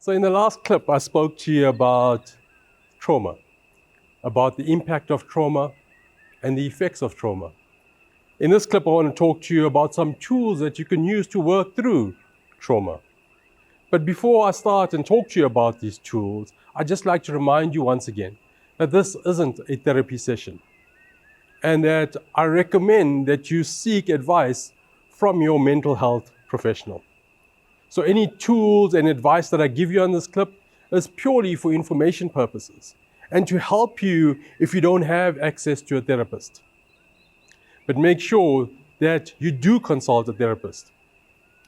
So in the last clip, I spoke to you about trauma, about the impact of trauma and the effects of trauma. In this clip, I want to talk to you about some tools that you can use to work through trauma. But before I start and talk to you about these tools, I'd just like to remind you once again that this isn't a therapy session, and that I recommend that you seek advice from your mental health professional. So any tools and advice that I give you on this clip is purely for information purposes and to help you if you don't have access to a therapist. But make sure that you do consult a therapist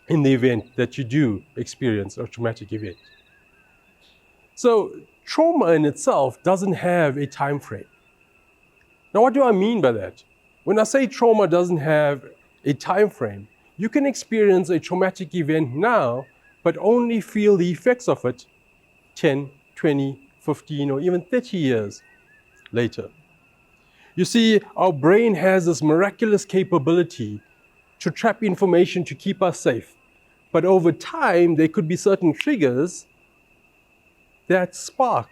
in the event that you do experience a traumatic event. So trauma in itself doesn't have a time frame. Now, what do I mean by that? When I say trauma doesn't have a time frame, you can experience a traumatic event now, but only feel the effects of it 10, 20, 15, or even 30 years later. You see, our brain has this miraculous capability to trap information to keep us safe. But over time, there could be certain triggers that spark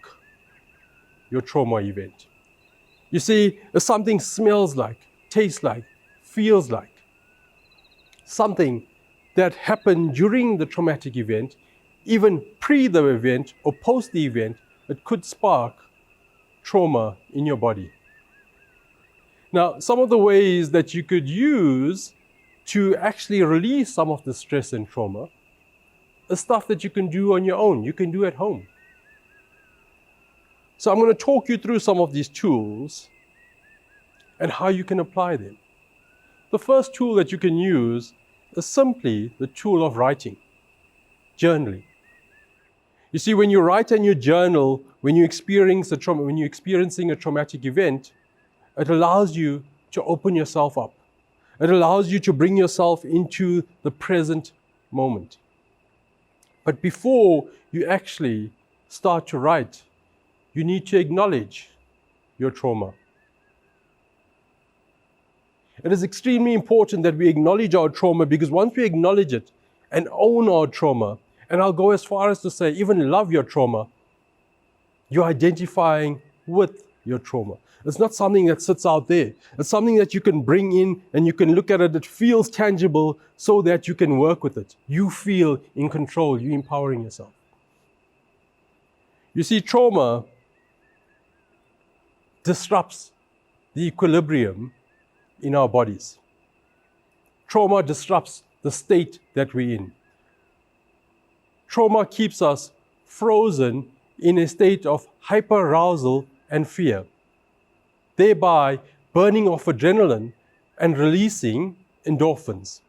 your trauma event. You see, if something smells like, tastes like, feels like, something that happened during the traumatic event, even pre the event or post the event, it could spark trauma in your body. Now, some of the ways that you could use to actually release some of the stress and trauma is stuff that you can do on your own, you can do at home. So I'm going to talk you through some of these tools and how you can apply them. The first tool that you can use is simply the tool of writing, journaling. You see, when you write in your journal, when you're experiencing a traumatic event, it allows you to open yourself up. It allows you to bring yourself into the present moment. But before you actually start to write, you need to acknowledge your trauma. It is extremely important that we acknowledge our trauma, because once we acknowledge it and own our trauma, and I'll go as far as to say even love your trauma, you're identifying with your trauma. It's not something that sits out there. It's something that you can bring in and you can look at it. It feels tangible so that you can work with it. You feel in control. You're empowering yourself. You see, trauma disrupts the equilibrium in our bodies. Trauma disrupts the state that we're in. Trauma keeps us frozen in a state of hyperarousal and fear, thereby burning off adrenaline and releasing endorphins.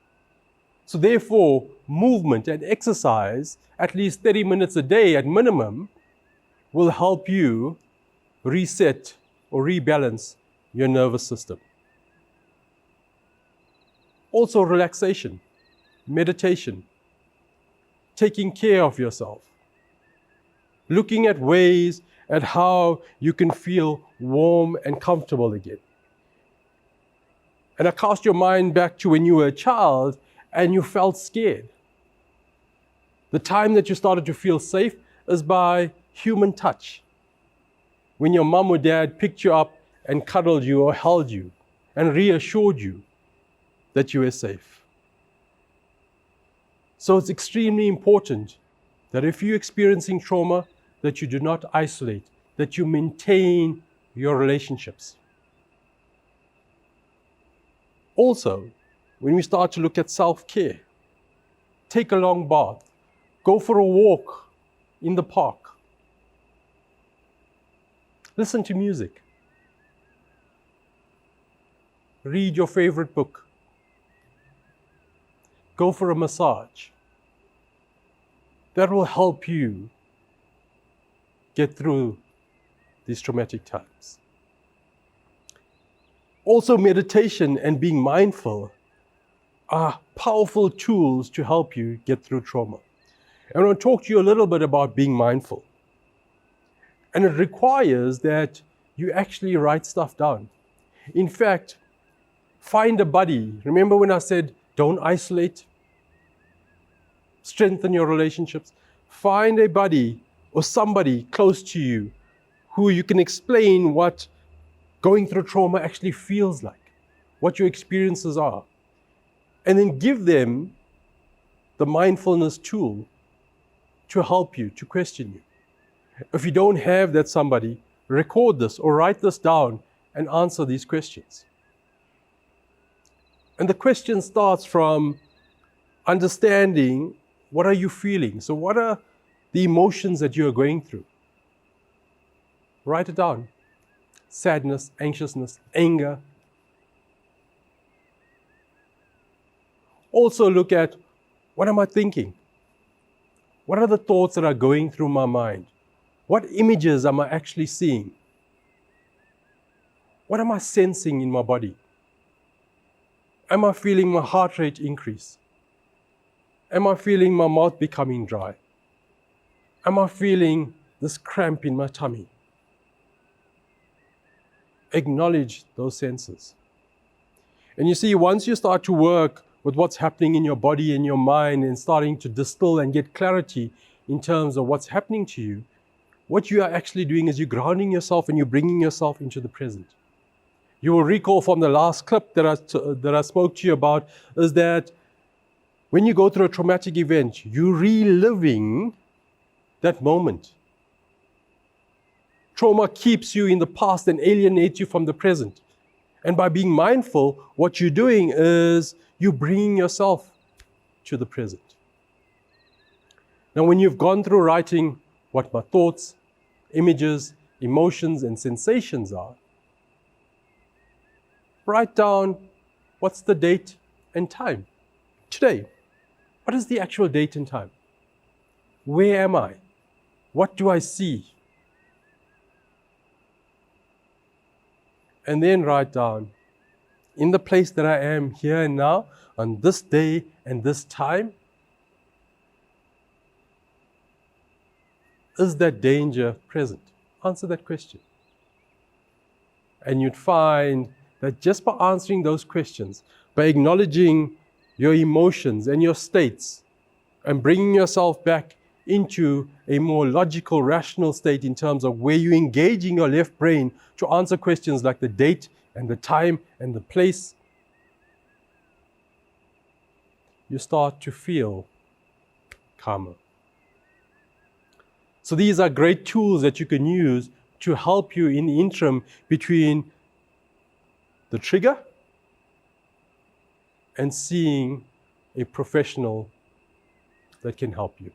So therefore, movement and exercise, at least 30 minutes a day at minimum, will help you reset or rebalance your nervous system. Also relaxation, meditation, taking care of yourself, looking at ways at how you can feel warm and comfortable again. And I cast your mind back to when you were a child and you felt scared. The time that you started to feel safe is by human touch. When your mom or dad picked you up and cuddled you or held you and reassured you that you were safe. So it's extremely important that if you're experiencing trauma, that you do not isolate, that you maintain your relationships. Also, when we start to look at self-care, take a long bath, go for a walk in the park, listen to music, read your favorite book, go for a massage. That will help you get through these traumatic times. Also, meditation and being mindful are powerful tools to help you get through trauma. And I want to talk to you a little bit about being mindful. And it requires that you actually write stuff down. In fact, find a buddy. Remember when I said, don't isolate? Strengthen your relationships. Find a buddy or somebody close to you who you can explain what going through trauma actually feels like, what your experiences are, and then give them the mindfulness tool to help you, to question you. If you don't have that somebody, record this or write this down and answer these questions. And the question starts from understanding, what are you feeling? So what are the emotions that you are going through? Write it down. Sadness, anxiousness, anger. Also look at, what am I thinking? What are the thoughts that are going through my mind? What images am I actually seeing? What am I sensing in my body? Am I feeling my heart rate increase? Am I feeling my mouth becoming dry? Am I feeling this cramp in my tummy? Acknowledge those senses. And you see, once you start to work with what's happening in your body and your mind and starting to distill and get clarity in terms of what's happening to you, what you are actually doing is you're grounding yourself and you're bringing yourself into the present. You will recall from the last clip that I spoke to you about is that when you go through a traumatic event, you're reliving that moment. Trauma keeps you in the past and alienates you from the present. And by being mindful, what you're doing is you're bringing yourself to the present. Now, when you've gone through writing what my thoughts, images, emotions, and sensations are, write down what's the date and time. Today, what is the actual date and time? Where am I? What do I see? And then write down, in the place that I am here and now, on this day and this time, is that danger present? Answer that question. And you'd find that just by answering those questions, by acknowledging your emotions and your states, and bringing yourself back into a more logical, rational state in terms of where you're engaging your left brain to answer questions like the date and the time and the place, you start to feel calmer. So these are great tools that you can use to help you in the interim between the trigger and seeing a professional that can help you.